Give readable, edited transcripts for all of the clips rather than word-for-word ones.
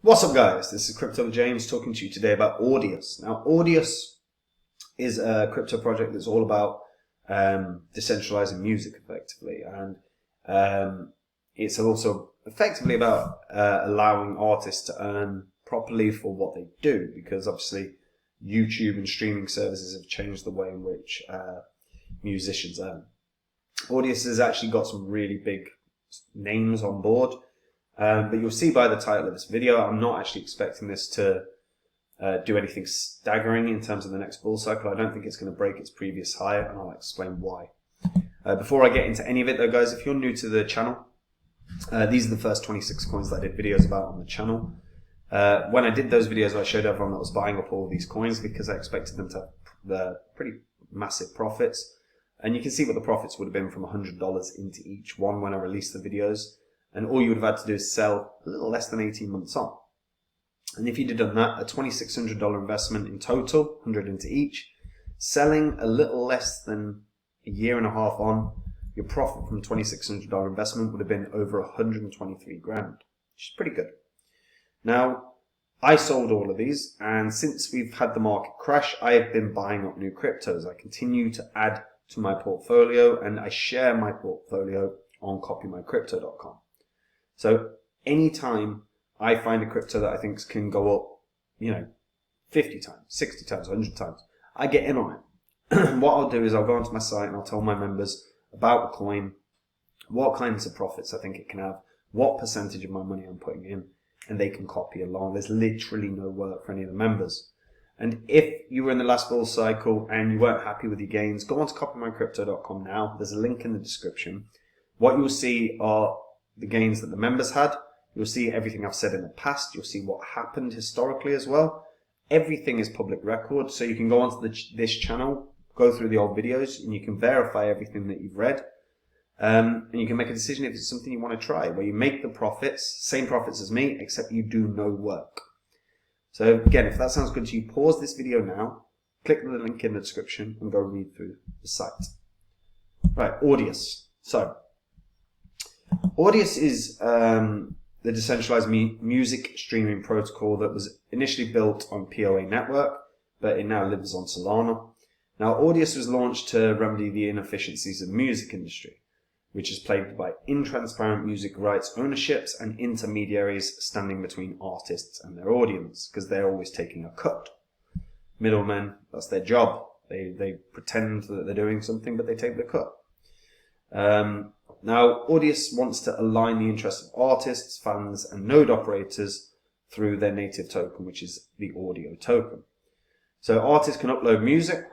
What's up, guys? This is Crypto James talking to you today about Audius. Now, Audius is a crypto project that's all about decentralizing music effectively, and it's also effectively about allowing artists to earn properly for what they do, because obviously YouTube and streaming services have changed the way in which musicians earn. Audius has actually got some really big names on board. But you'll see by the title of this video, I'm not actually expecting this to do anything staggering in terms of the next bull cycle. I don't think it's going to break its previous high, and I'll explain why. Before I get into any of it though, guys, if you're new to the channel, these are the first 26 coins that I did videos about on the channel. When I did those videos, I showed everyone that was buying up all of these coins because I expected them to have pretty massive profits. And you can see what the profits would have been from $100 into each one when I released the videos. And all you would have had to do is sell a little less than 18 months on. And if you'd have done that, a $2,600 investment in total, 100 into each, selling a little less than a year and a half on, your profit from $2,600 investment would have been over 123 grand, which is pretty good. Now, I sold all of these, and since we've had the market crash, I have been buying up new cryptos. I continue to add to my portfolio, and I share my portfolio on copymycrypto.com. So anytime I find a crypto that I think can go up, 50 times, 60 times, 100 times, I get in on it. What I'll do is I'll go onto my site and I'll tell my members about the coin, what kinds of profits I think it can have, what percentage of my money I'm putting in, and they can copy along. There's literally no work for any of the members. And if you were in the last bull cycle and you weren't happy with your gains, go on to copymycrypto.com now. There's a link in the description. What you'll see are the gains that the members had. You'll see everything I've said in the past. You'll see what happened historically as well. Everything is public record, so you can go onto this channel, go through the old videos, and you can verify everything that you've read. And you can make a decision if it's something you want to try, where you make the profits, same profits as me, except you do no work. So again, if that sounds good to you, pause this video now, click the link in the description, and go read through the site. Right, Audius. So, Audius is the decentralized music streaming protocol that was initially built on POA network, but it now lives on Solana. Now, Audius was launched to remedy the inefficiencies of the music industry, which is plagued by intransparent music rights ownerships and intermediaries standing between artists and their audience, because they're always taking a cut. Middlemen, that's their job. They pretend that they're doing something, but they take the cut. Now, Audius wants to align the interests of artists, fans, and node operators through their native token, which is the audio token. So artists can upload music,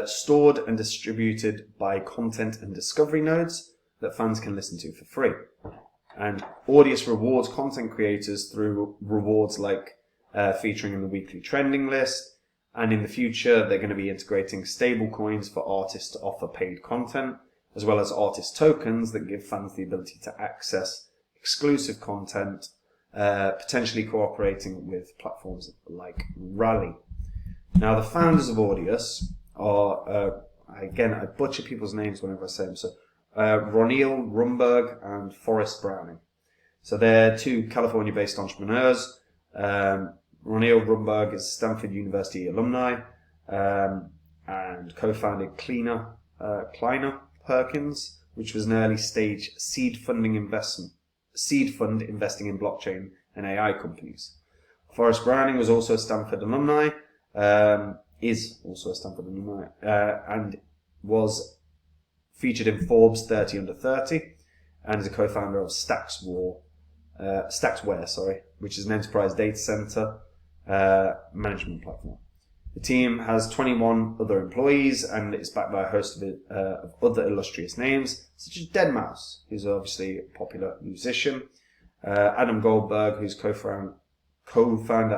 stored and distributed by content and discovery nodes that fans can listen to for free. And Audius rewards content creators through rewards like featuring in the weekly trending list. And in the future, they're going to be integrating stable coins for artists to offer paid content, as well as artist tokens that give fans the ability to access exclusive content, potentially cooperating with platforms like Rally. Now, the founders of Audius are, again, I butcher people's names whenever I say them, so Ronil Rumberg and Forrest Browning. So they're two California-based entrepreneurs. Ronil Rumberg is Stanford University alumni and co-founded Kleiner Perkins, which was an early stage seed fund investing in blockchain and AI companies. Forrest Browning was also a Stanford alumni, is also a Stanford alumni, and was featured in Forbes 30 Under 30, and is a co-founder of Stacksware, which is an enterprise data center management platform. The team has 21 other employees and is backed by a host of other illustrious names, such as deadmau5, who's obviously a popular musician, Adam Goldberg, who's co-founder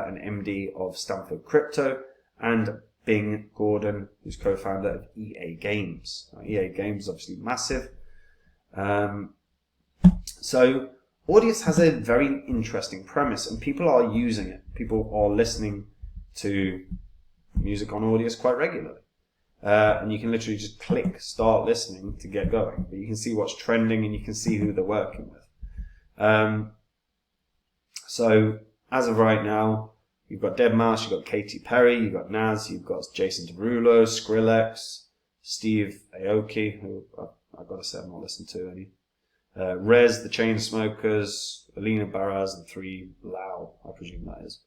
and MD of Stanford Crypto, and Bing Gordon, who's co-founder of EA Games. Now, EA Games is obviously massive. So Audius has a very interesting premise, and people are using it. People are listening to music on Audius quite regularly. And you can literally just click start listening to get going. But you can see what's trending and you can see who they're working with. So as of right now, you've got deadmau5, you've got Katy Perry, you've got Nas, you've got Jason Derulo, Skrillex, Steve Aoki, who I've got to say I've not listened to any. Rez, the Chainsmokers, Alina Baraz, and 3 Lau, I presume that is.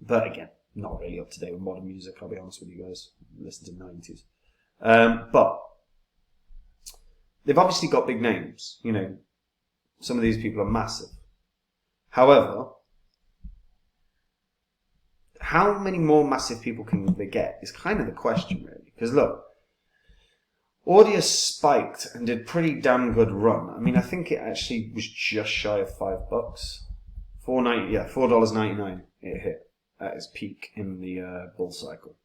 But again, not really up to date with modern music, I'll be honest with you guys. Listen to the 90s. But they've obviously got big names. You know, some of these people are massive. However, how many more massive people can they get is kind of the question, really. Because look, Audius spiked and did pretty damn good run. I mean, I think it actually was just shy of $5. $4.99 it hit at its peak in the bull cycle.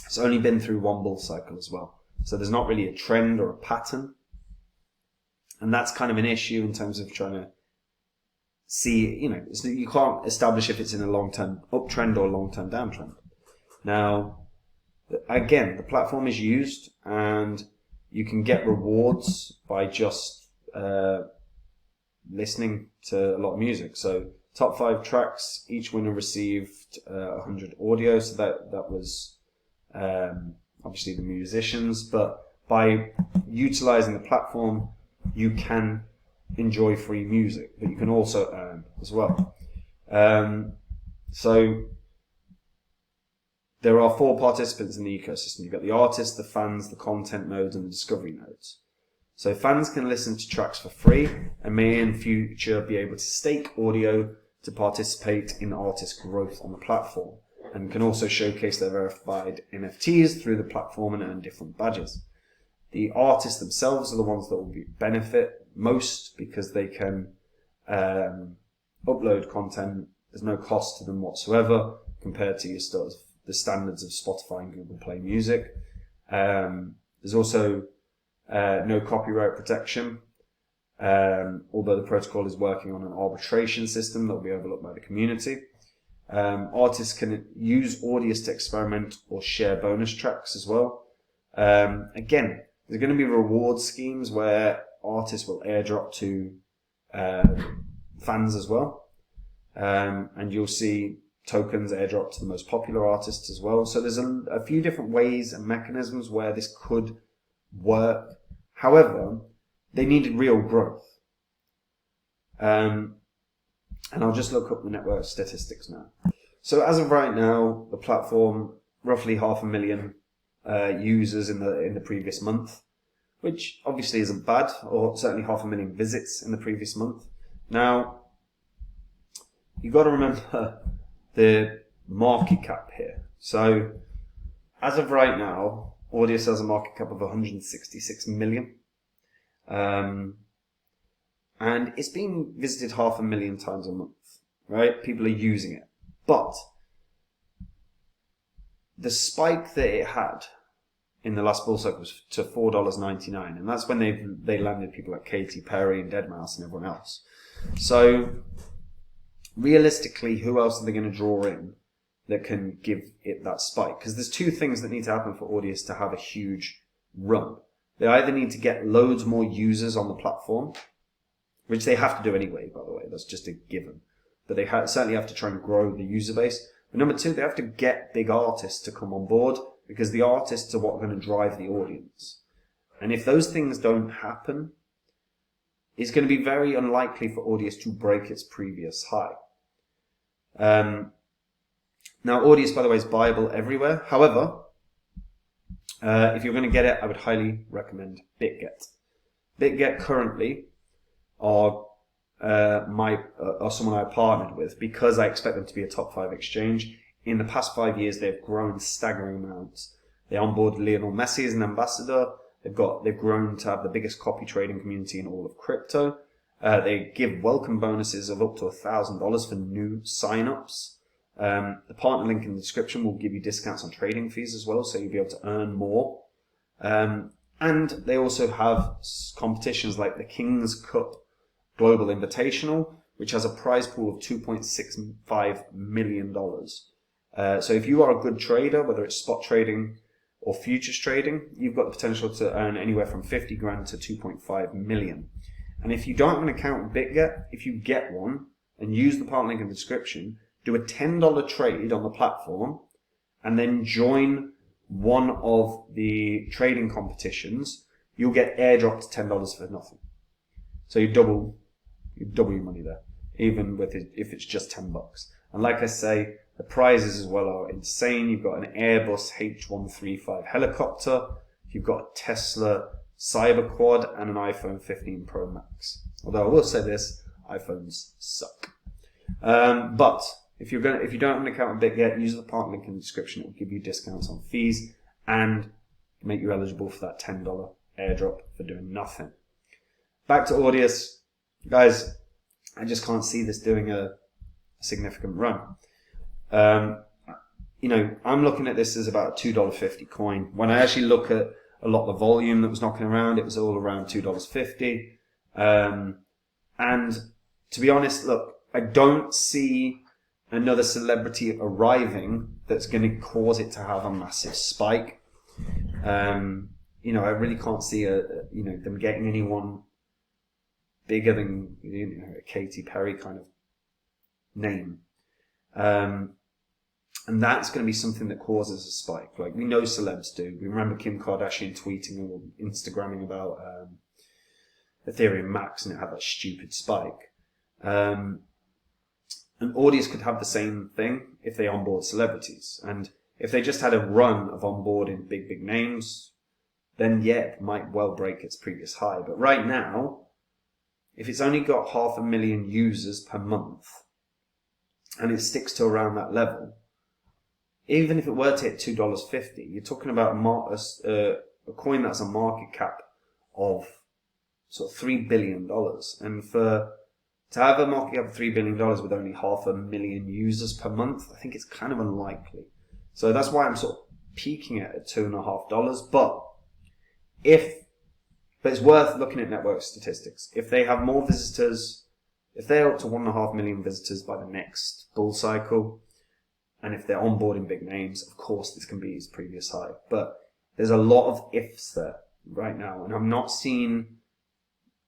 It's only been through one bull cycle as well. So there's not really a trend or a pattern. And that's kind of an issue in terms of trying to see, you know, you can't establish if it's in a long-term uptrend or long-term downtrend. Now, again, the platform is used and you can get rewards by just listening to a lot of music. So top 5 tracks, each winner received 100 audio. So that was obviously the musicians. But by utilizing the platform, you can enjoy free music, but you can also earn as well. So there are 4 participants in the ecosystem. You've got the artists, the fans, the content nodes, and the discovery nodes. So fans can listen to tracks for free and may in future be able to stake audio to participate in artist growth on the platform, and can also showcase their verified NFTs through the platform and earn different badges. The artists themselves are the ones that will benefit most because they can upload content. There's no cost to them whatsoever compared to the standards of Spotify and Google Play Music. There's also no copyright protection, although the protocol is working on an arbitration system that will be overlooked by the community. Artists can use Audius to experiment or share bonus tracks as well. Again, there's going to be reward schemes where artists will airdrop to fans as well. And you'll see tokens airdrop to the most popular artists as well. So there's a few different ways and mechanisms where this could work. However, they needed real growth. And I'll just look up the network statistics now. So as of right now, the platform, roughly 500,000 users in the previous month, which obviously isn't bad, or certainly 500,000 visits in the previous month. Now, you've got to remember the market cap here. So as of right now, Audius has a market cap of 166 million. And it's being visited 500,000 times a month, right? People are using it. But the spike that it had in the last bull cycle was to $4.99, and that's when they landed people like Katy Perry and deadmau5 and everyone else. So realistically, who else are they going to draw in that can give it that spike? Because there's 2 things that need to happen for Audius to have a huge run. They either need to get loads more users on the platform, which they have to do anyway, by the way. That's just a given. But they certainly have to try and grow the user base. But number 2, they have to get big artists to come on board, because the artists are what are going to drive the audience. And if those things don't happen, it's going to be very unlikely for Audius to break its previous high. Now, Audius, by the way, is buyable everywhere. However, if you're going to get it, I would highly recommend BitGet. BitGet currently are someone I partnered with because I expect them to be a top 5 exchange. In the past 5 years, they've grown staggering amounts. They onboarded Lionel Messi as an ambassador. They've grown to have the biggest copy trading community in all of crypto. They give welcome bonuses of up to $1,000 for new signups. The partner link in the description will give you discounts on trading fees as well, so you'll be able to earn more. And they also have competitions like the King's Cup Global Invitational, which has a prize pool of $2.65 million. So if you are a good trader, whether it's spot trading or futures trading, you've got the potential to earn anywhere from 50 grand to 2.5 million. And if you don't have an account with BitGet, if you get one and use the partner link in the description, do a $10 trade on the platform and then join one of the trading competitions, you'll get airdropped $10 for nothing. So you double your money there, even with it, if it's just $10. And like I say, the prizes as well are insane. You've got an Airbus H135 helicopter, you've got a Tesla Cyber Quad, and an iPhone 15 Pro Max. Although I will say this, iPhones suck. But if you don't have an account with BitGet, use the partner link in the description. It will give you discounts on fees and make you eligible for that $10 airdrop for doing nothing. Back to Audius, guys. I just can't see this doing a significant run. I'm looking at this as about a $2.50 coin. When I actually look at a lot of the volume that was knocking around, it was all around $2.50. And to be honest, look, I don't see another celebrity arriving that's going to cause it to have a massive spike. I really can't see them getting anyone bigger than a Katy Perry kind of name. And that's going to be something that causes a spike. Like we know celebs do. We remember Kim Kardashian tweeting or Instagramming about Ethereum Max, and it had that stupid spike. And Audius could have the same thing if they onboard celebrities. And if they just had a run of onboarding big names, then yeah, it might well break its previous high. But right now, if it's only got 500,000 users per month, and it sticks to around that level, even if it were to hit $2.50, you're talking about a coin that's a market cap of sort of $3 billion. And to have a market cap of $3 billion with only 500,000 users per month, I think it's kind of unlikely. So that's why I'm sort of peaking at $2.50. But it's worth looking at network statistics. If they have more visitors, if they're up to 1.5 million visitors by the next bull cycle, and if they're onboarding big names, of course this can be its previous high. But there's a lot of ifs there right now, and I'm not seeing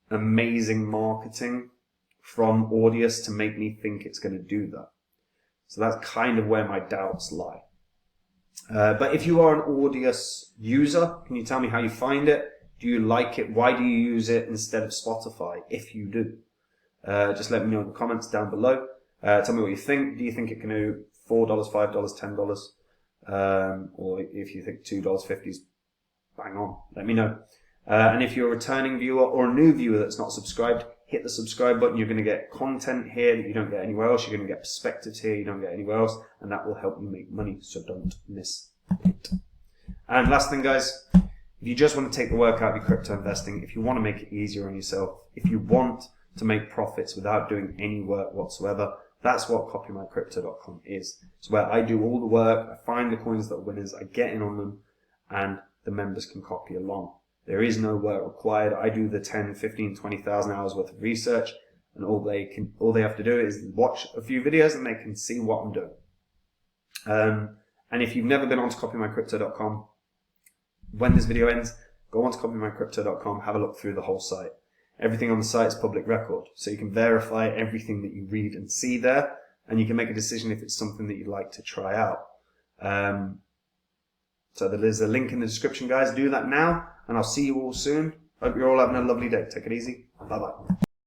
amazing marketing from Audius to make me think it's going to do that. So that's kind of where my doubts lie. But if you are an Audius user, can you tell me how you find it? Do you like it? Why do you use it instead of Spotify, if you do? Just let me know in the comments down below. Tell me what you think. Do you think it can do $4, $5, $10? Or if you think $2.50 is bang on, let me know. And if you're a returning viewer or a new viewer that's not subscribed, hit the subscribe button. You're going to get content here that you don't get anywhere else. You're going to get perspectives here you don't get anywhere else. And that will help you make money, so don't miss it. And last thing, guys, if you just want to take the work out of your crypto investing, if you want to make it easier on yourself, if you want to make profits without doing any work whatsoever, that's what copymycrypto.com is. It's where I do all the work, I find the coins that are winners, I get in on them, and the members can copy along. There is no work required. I do the 10, 15, 20,000 hours worth of research, and all they have to do is watch a few videos and they can see what I'm doing. And if you've never been onto copymycrypto.com, when this video ends, go on to copymycrypto.com, have a look through the whole site. Everything on the site is public record, so you can verify everything that you read and see there, and you can make a decision if it's something that you'd like to try out. So there's a link in the description, guys. Do that now, and I'll see you all soon. Hope you're all having a lovely day. Take it easy. Bye-bye.